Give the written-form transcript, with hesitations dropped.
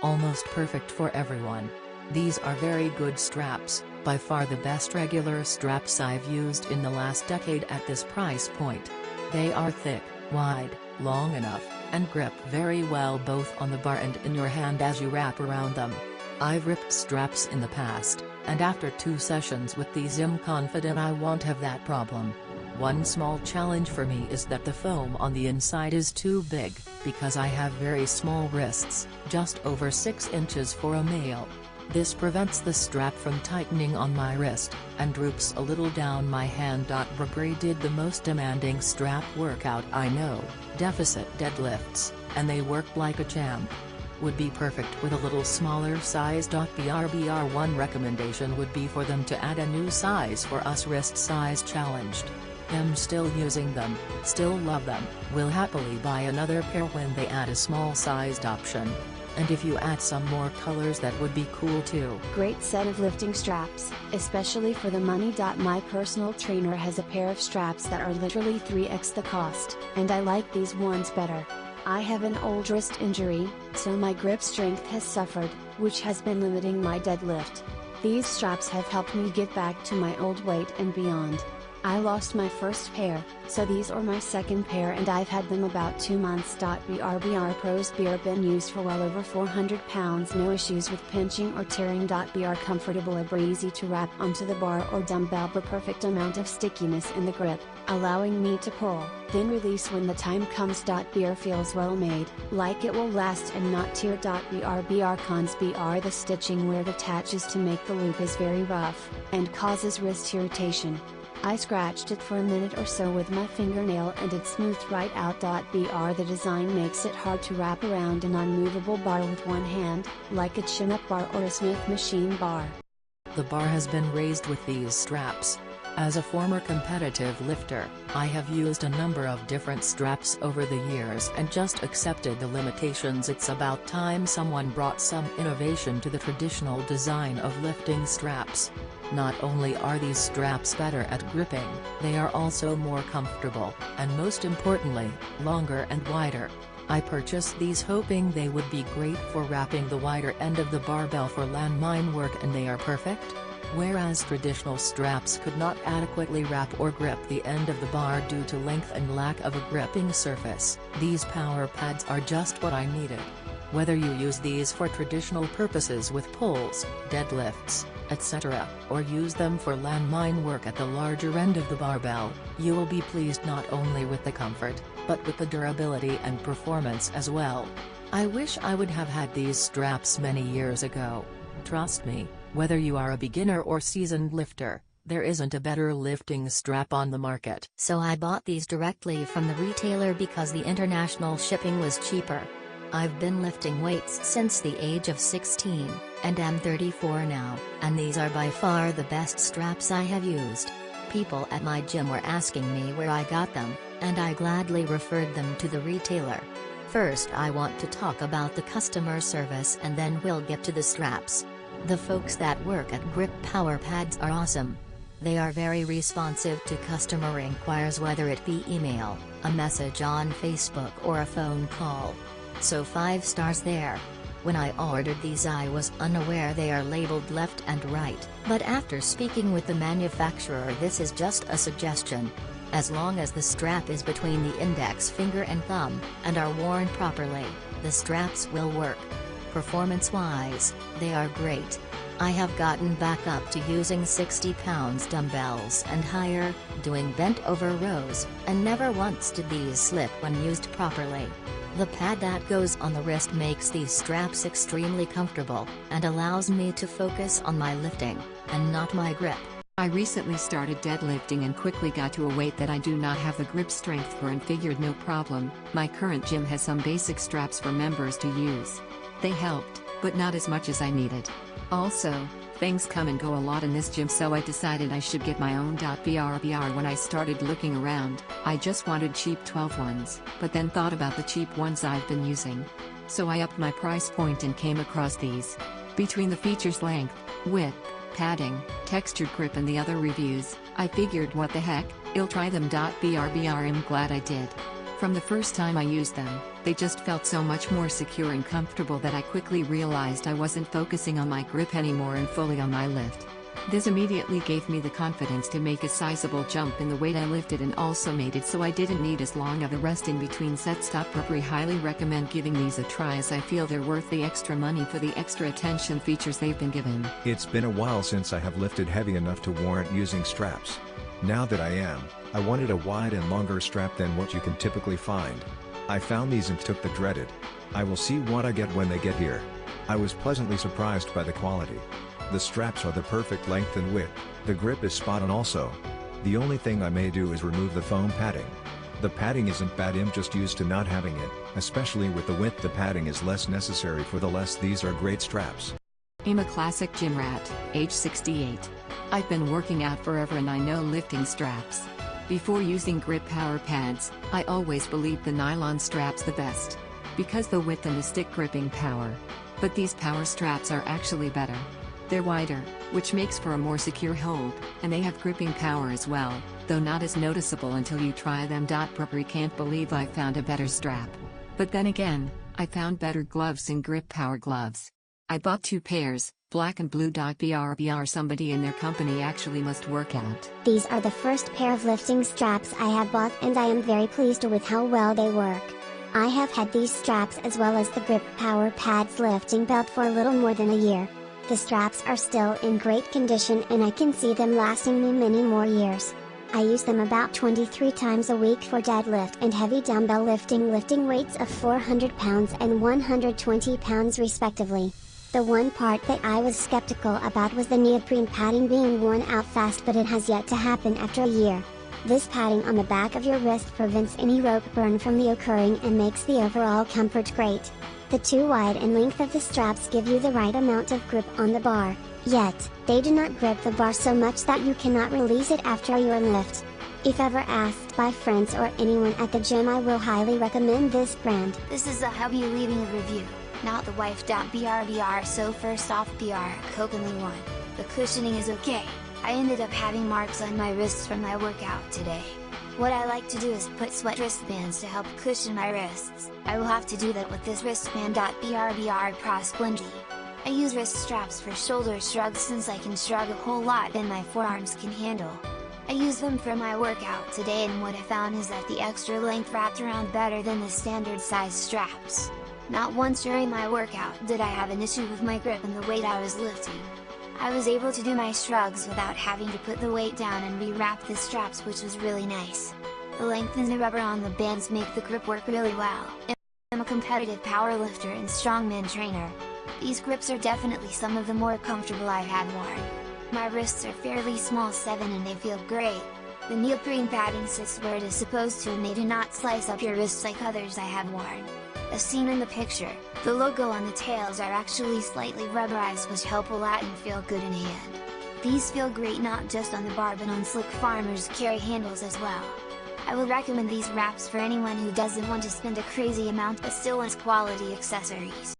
almost perfect for everyone. These are very good straps, by far the best regular straps I've used in the last decade at this price point. They are thick, wide, long enough, and grip very well both on the bar and in your hand as you wrap around them. I've ripped straps in the past, and after 2 sessions with these I'm confident I won't have that problem. One small challenge for me is that the foam on the inside is too big, because I have very small wrists, just over 6 inches for a male. This prevents the strap from tightening on my wrist, and droops a little down my hand. brbrI did the most demanding strap workout I know, deficit deadlifts, and they worked like a champ. Would be perfect with a little smaller size. One recommendation would be for them to add a new size for us wrist size challenged. Am still using them, still love them, will happily buy another pair when they add a small sized option. And if you add some more colors that would be cool too. Great set of lifting straps, especially for the money. My personal trainer has a pair of straps that are literally 3x the cost, and I like these ones better. I have an old wrist injury, so my grip strength has suffered, which has been limiting my deadlift. These straps have helped me get back to my old weight and beyond. I lost my first pair, so these are my second pair and I've had them about 2 months. brbrI Pros beer been used for well over 400 pounds, no issues with pinching or tearing. Br comfortable, easy to wrap onto the bar or dumbbell, the perfect amount of stickiness in the grip, allowing me to pull, then release when the time comes. Beer feels well made, like it will last and not tear. Br cons. The stitching where it attaches to make the loop is very rough, and causes wrist irritation. I scratched it for a minute or so with my fingernail and it smoothed right out. The design makes it hard to wrap around an unmovable bar with one hand, like a chin-up bar or a Smith machine bar. The bar has been raised with these straps. As a former competitive lifter, I have used a number of different straps over the years and just accepted the limitations. It's about time someone brought some innovation to the traditional design of lifting straps. Not only are these straps better at gripping, they are also more comfortable, and most importantly, longer and wider. I purchased these hoping they would be great for wrapping the wider end of the barbell for landmine work, and they are perfect. Whereas traditional straps could not adequately wrap or grip the end of the bar due to length and lack of a gripping surface, these power pads are just what I needed. Whether you use these for traditional purposes with pulls, deadlifts, etc., or use them for landmine work at the larger end of the barbell, you will be pleased not only with the comfort, but with the durability and performance as well. I wish I would have had these straps many years ago. Trust me, whether you are a beginner or seasoned lifter, there isn't a better lifting strap on the market. So I bought these directly from the retailer because the international shipping was cheaper. I've been lifting weights since the age of 16, and am 34 now, and these are by far the best straps I have used. People at my gym were asking me where I got them, and I gladly referred them to the retailer. First, I want to talk about the customer service and then we'll get to the straps. The folks that work at Grip Power Pads are awesome. They are very responsive to customer inquiries, whether it be email, a message on Facebook or a phone call. So 5 stars there. When I ordered these I was unaware they are labeled left and right, but after speaking with the manufacturer, this is just a suggestion. As long as the strap is between the index finger and thumb, and are worn properly, the straps will work. Performance-wise, they are great. I have gotten back up to using 60 pounds dumbbells and higher, doing bent over rows, and never once did these slip when used properly. The pad that goes on the wrist makes these straps extremely comfortable, and allows me to focus on my lifting, and not my grip. I recently started deadlifting and quickly got to a weight that I do not have the grip strength for and figured no problem. My current gym has some basic straps for members to use. They helped, but not as much as I needed. Also, things come and go a lot in this gym, so I decided I should get my own. BrbrI When I started looking around, I just wanted cheap 12 ones, but then thought about the cheap ones I've been using. So I upped my price point and came across these. Between the features, length, width, padding, textured grip and the other reviews, I figured what the heck, I'll try them. BrbrI I'm glad I did. From the first time I used them, they just felt so much more secure and comfortable that I quickly realized I wasn't focusing on my grip anymore and fully on my lift. This immediately gave me the confidence to make a sizable jump in the weight I lifted and also made it so I didn't need as long of a rest in between sets. .brbrI highly recommend giving these a try, as I feel they're worth the extra money for the extra attention features they've been given. It's been a while since I have lifted heavy enough to warrant using straps. Now that I wanted a wide and longer strap than what you can typically find. I found these and took the dreaded. I will see what I get when they get here. I was pleasantly surprised by the quality. The straps are the perfect length and width. The grip is spot on also. The only thing I may do is remove the foam padding. The padding isn't bad, I'm just used to not having it, especially with the width. The padding is less necessary for the less. These are great straps. I'm a classic gym rat, age 68. I've been working out forever and I know lifting straps. Before using grip power pads, I always believed the nylon straps the best, because the width and the stick gripping power. But these power straps are actually better. They're wider, which makes for a more secure hold, and they have gripping power as well, though not as noticeable until you try them. .brbrI can't believe I found a better strap. But then again, I found better gloves and grip power gloves. I bought 2 pairs, black and blue. .brbrI somebody in their company actually must work out. These are the first pair of lifting straps I have bought and I am very pleased with how well they work. I have had these straps as well as the grip power pads lifting belt for a little more than a year. The straps are still in great condition and I can see them lasting me many more years. I use them about 23 times a week for deadlift and heavy dumbbell lifting weights of 400 pounds and 120 pounds respectively. The one part that I was skeptical about was the neoprene padding being worn out fast, but it has yet to happen after a year. This padding on the back of your wrist prevents any rope burn from occurring and makes the overall comfort great. The too wide and length of the straps give you the right amount of grip on the bar, yet, they do not grip the bar so much that you cannot release it after your lift. If ever asked by friends or anyone at the gym, I will highly recommend this brand. This is a hubby leaving a review, not the wife. .brbrI. So first off, Coconut 1, the cushioning is okay. I ended up having marks on my wrists from my workout today. What I like to do is put sweat wristbands to help cushion my wrists. I will have to do that with this wristband. .brbrI Pro Splungy. I use wrist straps for shoulder shrugs since I can shrug a whole lot than my forearms can handle. I use them for my workout today, and what I found is that the extra length wrapped around better than the standard size straps. Not once during my workout did I have an issue with my grip and the weight I was lifting. I was able to do my shrugs without having to put the weight down and re-wrap the straps, which was really nice. The length and the rubber on the bands make the grip work really well. I'm a competitive power lifter and strongman trainer. These grips are definitely some of the more comfortable I've had worn. My wrists are fairly small 7 and they feel great. The neoprene padding sits where it is supposed to and they do not slice up your wrists like others I have worn. As seen in the picture, the logo on the tails are actually slightly rubberized, which help a lot and feel good in hand. These feel great not just on the bar but on slick farmers carry handles as well. I would recommend these wraps for anyone who doesn't want to spend a crazy amount but still wants quality accessories.